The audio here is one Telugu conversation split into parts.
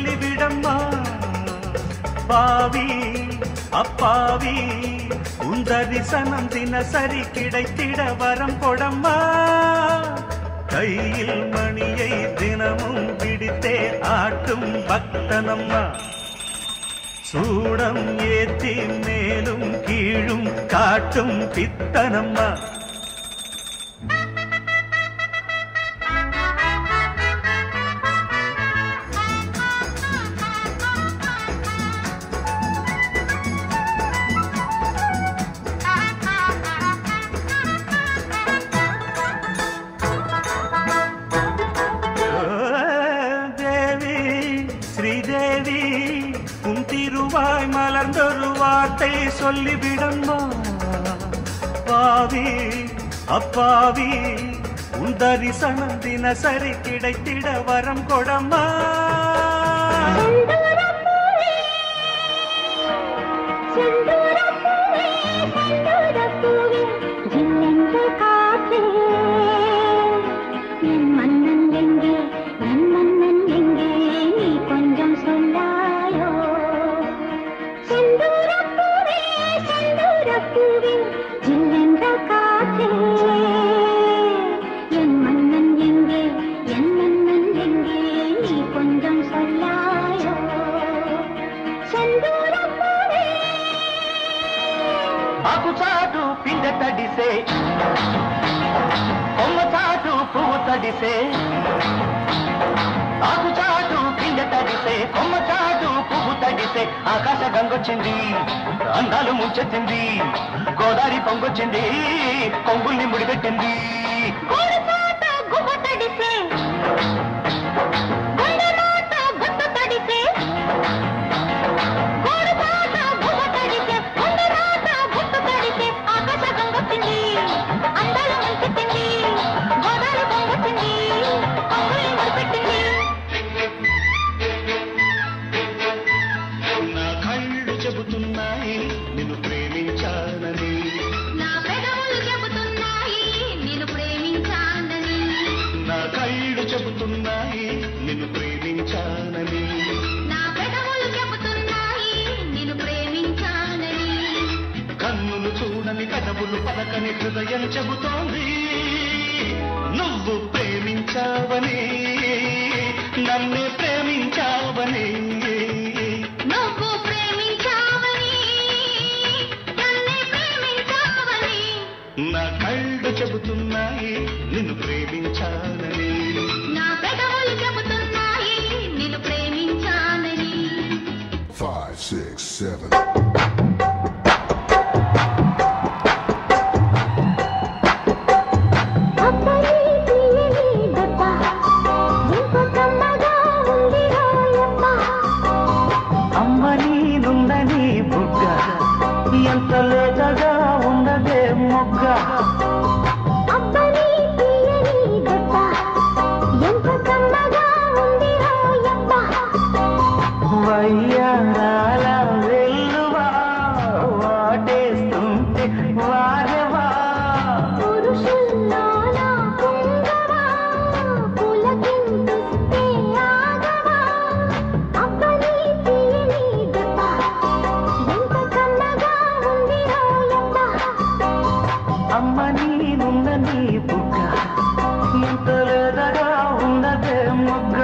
சொல்லிவிடம்மா பாவி அப்பாவி உன் தரிசனம் தினசரி கிடைத்திட வரம் கொடம்மா கையில் மணியை தினமும் பிடித்தே ஆட்டும் பக்தனம்மா சூடம் ஏத்தி மேலும் கீழும் காட்டும் பித்தனம்மா மலர்ந்தொரு வார்த்தை சொல்லிவிடம்மா பாவி அப்பாவி உன் தரிசனம் தினசரி கிடைத்திட வரம் கொடம்மா తడిసే కొమ్మ చాటు పువ్వు తడిసే ఆకు చాటు కింద తడిసే కొమ్మ చాటు పువ్వు తడిసే ఆకాశ గంగొచ్చింది అందాలు ముంచెత్తింది గోదావరి పొంగొచ్చింది కొంగుల్ని ముడిపెట్టింది పలకని హృదయం చెబుతోంది నువ్వు ప్రేమించావని నన్నే ప్రేమించావని నువ్వు ప్రేమించావని నన్నే ప్రేమించావని నా కళ్ళు చెబుతున్నాయి నిన్ను ప్రేమించానని నా పెదవులు చెబుతున్నాయి నిన్ను ప్రేమించానని 5, 6, 7 ఎంత లేతగా ఉన్నదే మొగ్గ వయ్యారాల వెల్లువా వాటేస్తుంటే వారెవా అమ్మ నీనున్న నీ బుగ్గ ఎంత లేదగా ఉన్నదే మొగ్గ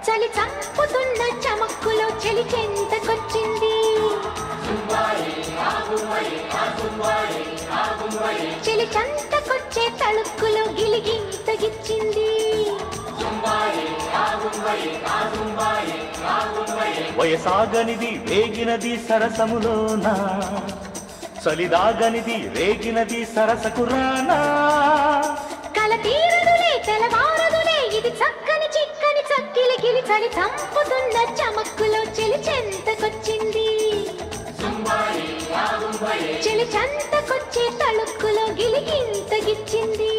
చలి చంపుతున్న చమక్కులో చలి చెంతకొచ్చింది చలి చంతకొచ్చే వయసాగనిది వేగినది సరసములోనా చలిదాగనిది రేగినది సరసకురానా కల తీరదులే తెలవారదులే ఇది చక్కని చిక్కని చక్కిలి గిలి చలి చంపుతున్న చమక్కులో చెలి చెంతకొచ్చింది చెలి చెంతకొచ్చే తళుక్కులో గిలిగింతగిచ్చింది